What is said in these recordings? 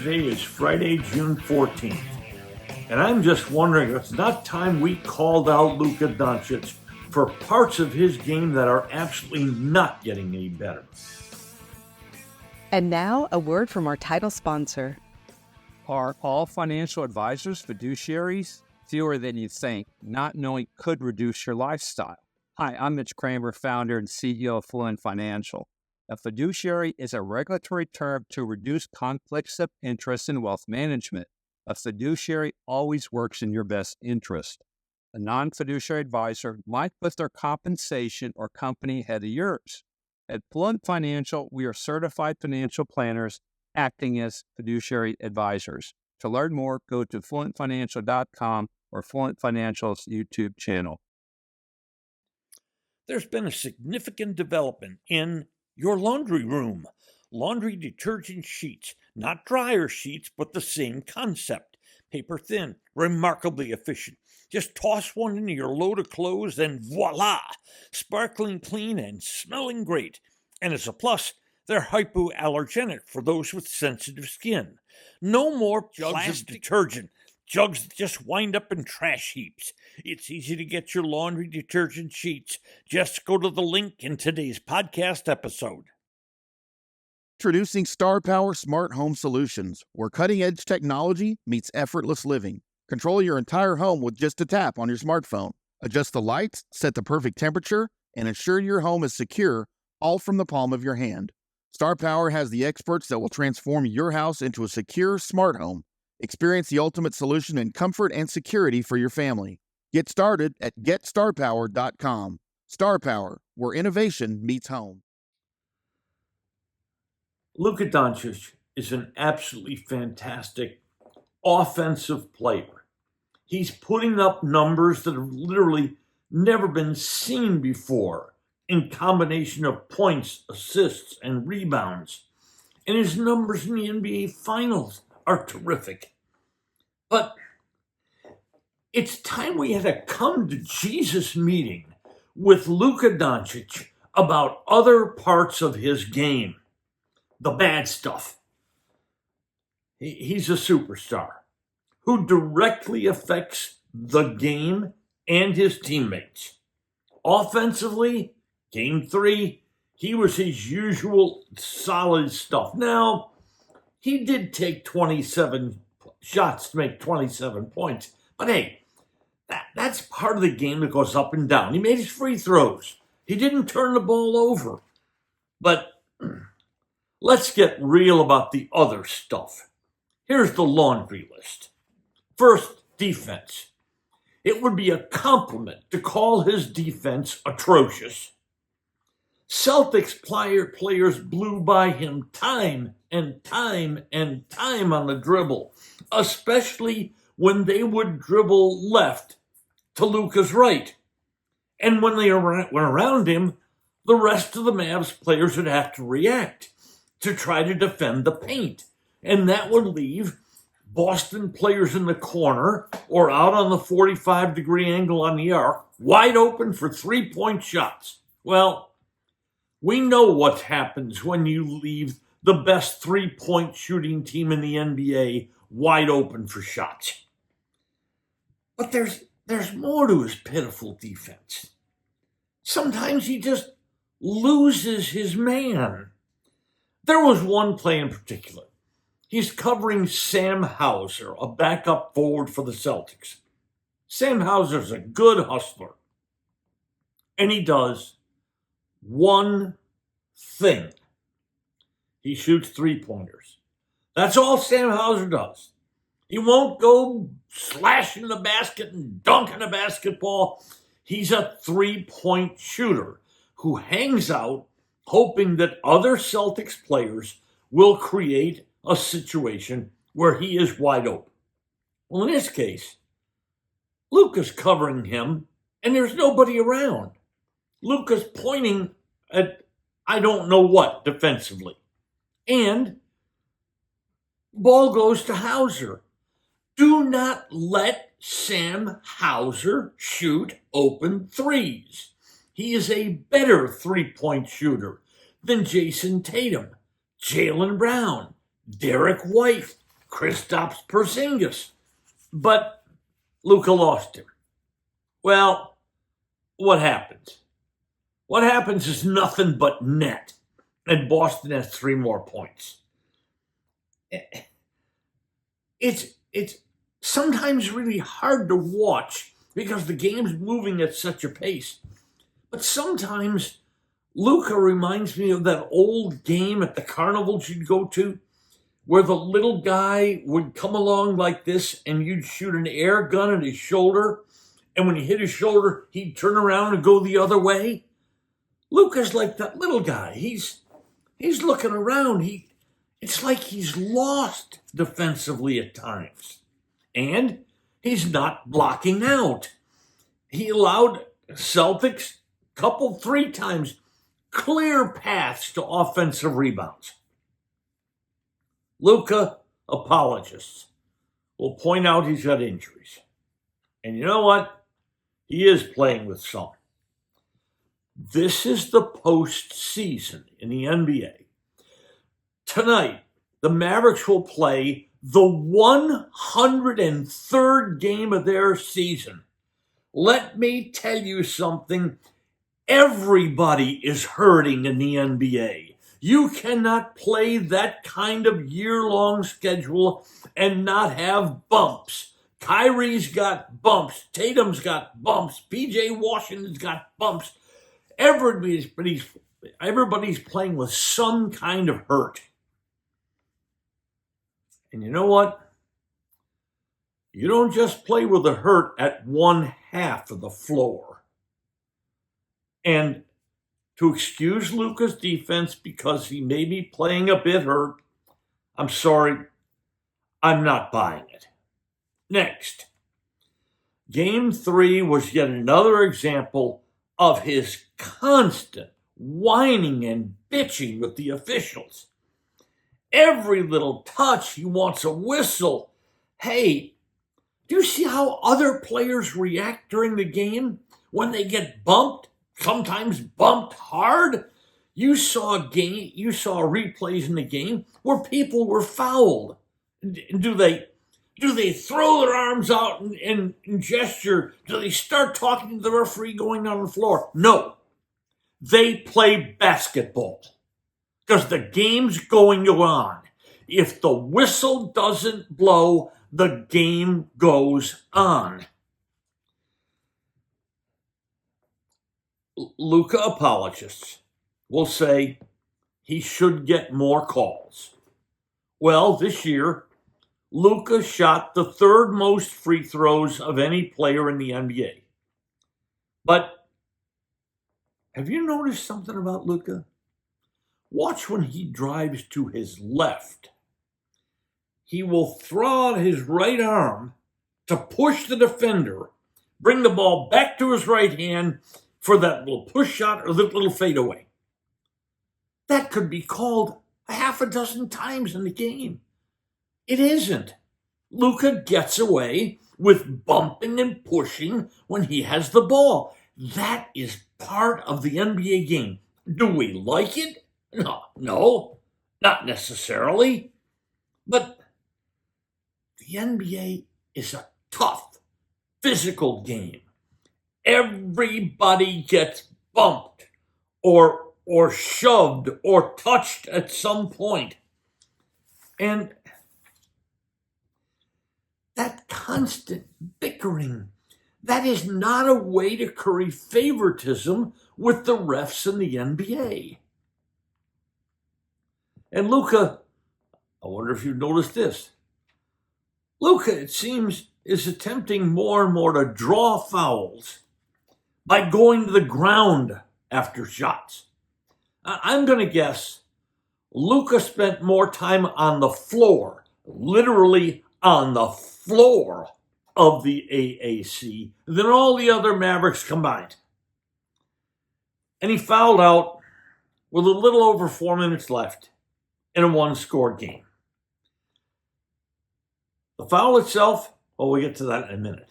Today is Friday, June 14th. And I'm just wondering if it's not time we called out Luka Doncic for parts of his game that are absolutely not getting any better. And now, a word from our title sponsor. Are all financial advisors fiduciaries? Fewer than you think. Not knowing could reduce your lifestyle. Hi, I'm Mitch Kramer, founder and CEO of Fluent Financial. A fiduciary is a regulatory term to reduce conflicts of interest in wealth management. A fiduciary always works in your best interest. A non-fiduciary advisor might put their compensation or company ahead of yours. At Fluent Financial, we are certified financial planners acting as fiduciary advisors. To learn more, go to fluentfinancial.com or Fluent Financial's YouTube channel. There's been a significant development in your laundry room. Laundry detergent sheets, not dryer sheets, but the same concept. Paper thin, remarkably efficient. Just toss one into your load of clothes and voila! Sparkling clean and smelling great. And as a plus, they're hypoallergenic for those with sensitive skin. No more jugs of detergent. Jugs that just wind up in trash heaps. It's easy to get your laundry detergent sheets. Just go to the link in today's podcast episode. Introducing Star Power Smart Home Solutions, where cutting-edge technology meets effortless living. Control your entire home with just a tap on your smartphone. Adjust the lights, set the perfect temperature, and ensure your home is secure, all from the palm of your hand. Star Power has the experts that will transform your house into a secure, smart home. Experience the ultimate solution in comfort and security for your family. Get started at GetStarPower.com. Star Power, where innovation meets home. Luka Doncic is an absolutely fantastic offensive player. He's putting up numbers that have literally never been seen before in combination of points, assists, and rebounds. And his numbers in the NBA Finals are terrific. But it's time we had a come to Jesus meeting with Luka Doncic about other parts of his game. The bad stuff. He's a superstar who directly affects the game and his teammates. Offensively, Game 3, he was his usual solid stuff. Now, he did take 27 shots to make 27 points. But hey, that's part of the game that goes up and down. He made his free throws. He didn't turn the ball over. But let's get real about the other stuff. Here's the laundry list. First, defense. It would be a compliment to call his defense atrocious. Celtics players blew by him time and time and time on the dribble, especially when they would dribble left to Luka's right. And when they went around him, the rest of the Mavs players would have to react to try to defend the paint. And that would leave Boston players in the corner or out on the 45-degree angle on the arc, wide open for three-point shots. Well, we know what happens when you leave the best three-point shooting team in the NBA wide open for shots. But there's more to his pitiful defense. Sometimes he just loses his man. There was one play in particular. He's covering Sam Hauser, a backup forward for the Celtics. Sam Hauser's a good hustler. And he does one thing. He shoots three-pointers. That's all Sam Hauser does. He won't go slashing the basket and dunking a basketball. He's a three-point shooter who hangs out hoping that other Celtics players will create a situation where he is wide open. Well, in this case, Luka's covering him, and there's nobody around. Luka's pointing at I don't know what defensively. And ball goes to Hauser. Do not let Sam Hauser shoot open threes. He is a better three-point shooter than Jason Tatum, Jaylen Brown, Derek White, Kristaps Porzingis, but Luka lost him. Well, what happens? What happens is nothing but net, and Boston has 3 more points. It's sometimes really hard to watch because the game's moving at such a pace. But sometimes Luka reminds me of that old game at the carnivals you'd go to, where the little guy would come along like this and you'd shoot an air gun at his shoulder, and when he hit his shoulder, he'd turn around and go the other way. Luka's like that little guy. He's looking around. It's like he's lost defensively at times. And he's not blocking out. He allowed Celtics 3 times clear paths to offensive rebounds. Luka, apologists, will point out he's got injuries. And you know what? He is playing with some. This is the postseason in the NBA. Tonight, the Mavericks will play the 103rd game of their season. Let me tell you something. Everybody is hurting in the NBA. You cannot play that kind of year-long schedule and not have bumps. Kyrie's got bumps. Tatum's got bumps. PJ Washington's got bumps. Everybody's playing with some kind of hurt. And you know what? You don't just play with a hurt at one half of the floor. And to excuse Luka's defense because he may be playing a bit hurt, I'm sorry, I'm not buying it. Next, Game 3 was yet another example of his constant whining and bitching with the officials. Every little touch, he wants a whistle. Hey, do you see how other players react during the game when they get bumped? Sometimes bumped hard. You saw replays in the game where people were fouled. Do they throw their arms out and gesture? Do they start talking to the referee going down the floor? No. They play basketball because the game's going on. If the whistle doesn't blow, the game goes on. Luka apologists will say he should get more calls. Well, this year, Luka shot the 3rd most free throws of any player in the NBA. But have you noticed something about Luka? Watch when he drives to his left. He will throw out his right arm to push the defender, bring the ball back to his right hand for that little push shot or that little fadeaway. That could be called a half a dozen times in the game. It isn't. Luka gets away with bumping and pushing when he has the ball. That is part of the NBA game. Do we like it? No, not necessarily. But the NBA is a tough, physical game. Everybody gets bumped or shoved or touched at some point. And that constant bickering, that is not a way to curry favoritism with the refs in the NBA. And Luka, I wonder if you've noticed this. Luka, it seems, is attempting more and more to draw fouls by going to the ground after shots. I'm going to guess Luka spent more time on the floor, literally on the floor of the AAC than all the other Mavericks combined. And he fouled out with a little over 4 minutes left in a 1-score game. The foul itself, well, we'll get to that in a minute.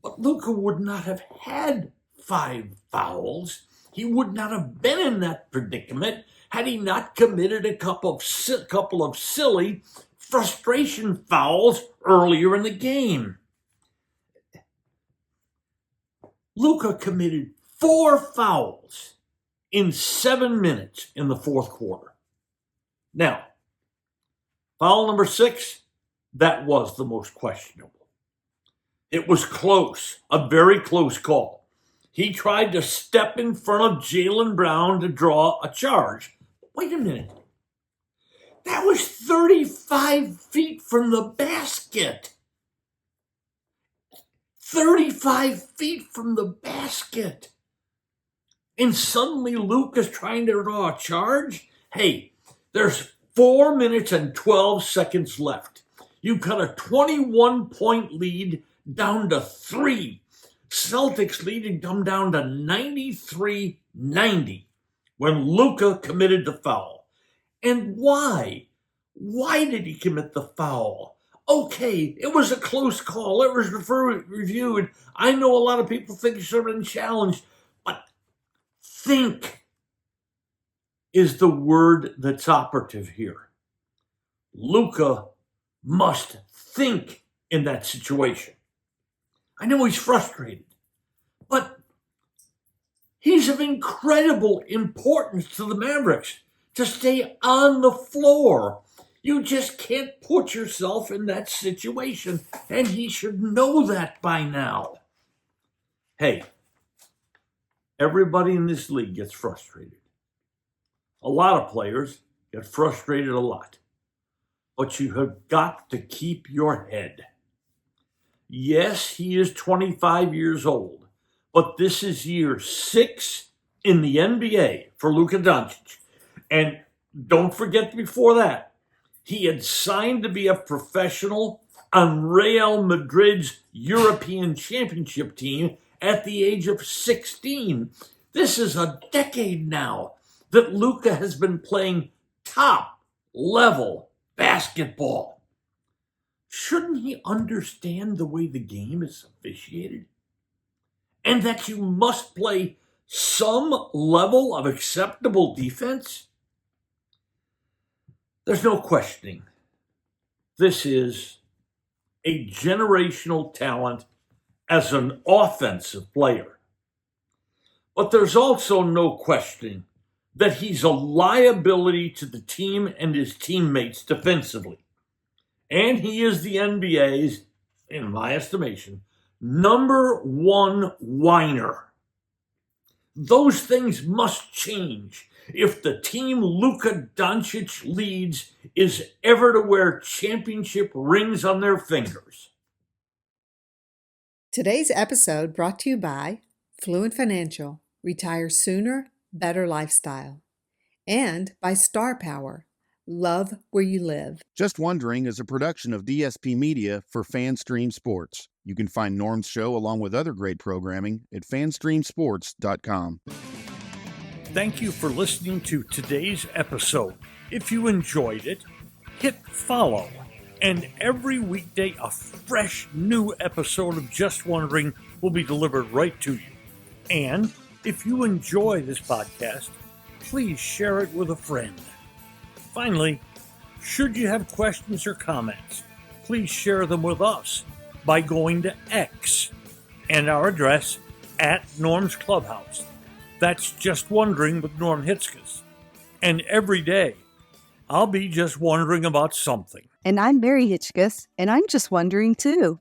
But Luka would not have had 5 fouls. He would not have been in that predicament had he not committed a couple of silly frustration fouls earlier in the game. Luka committed 4 fouls in 7 minutes in the fourth quarter. Now, foul number 6, that was the most questionable. It was close, a very close call. He tried to step in front of Jaylen Brown to draw a charge. Wait a minute. That was 35 feet from the basket. 35 feet from the basket. And suddenly Luka's trying to draw a charge? Hey, there's 4 minutes and 12 seconds left. You cut a 21-point lead down to 3. Celtics leading come down to 93-90 when Luka committed the foul. And why? Why did he commit the foul? Okay, it was a close call. It was reviewed. I know a lot of people think it should have been challenged, but think is the word that's operative here. Luka must think in that situation. I know he's frustrated, but he's of incredible importance to the Mavericks to stay on the floor. You just can't put yourself in that situation, and he should know that by now. Hey, everybody in this league gets frustrated. A lot of players get frustrated a lot, but you have got to keep your head. Yes, he is 25 years old, but this is year 6 in the NBA for Luka Doncic. And don't forget before that, he had signed to be a professional on Real Madrid's European Championship team at the age of 16. This is a decade now that Luka has been playing top-level basketball. Shouldn't he understand the way the game is officiated? And that you must play some level of acceptable defense? There's no questioning. This is a generational talent as an offensive player. But there's also no questioning that he's a liability to the team and his teammates defensively. And he is the NBA's, in my estimation, number 1 whiner. Those things must change if the team Luka Doncic leads is ever to wear championship rings on their fingers. Today's episode brought to you by Fluent Financial, Retire Sooner, Better Lifestyle, and by Star Power, Love Where You Live. Just Wondering is a production of DSP Media for FanStream Sports. You can find Norm's show along with other great programming at fanstreamsports.com. Thank you for listening to today's episode. If you enjoyed it, hit follow. And every weekday, a fresh new episode of Just Wondering will be delivered right to you. And if you enjoy this podcast, please share it with a friend. Finally, should you have questions or comments, please share them with us by going to X and our address at Norm's Clubhouse. That's Just Wondering with Norm Hitzges. And every day, I'll be just wondering about something. And I'm Mary Hitchkus, and I'm just wondering too.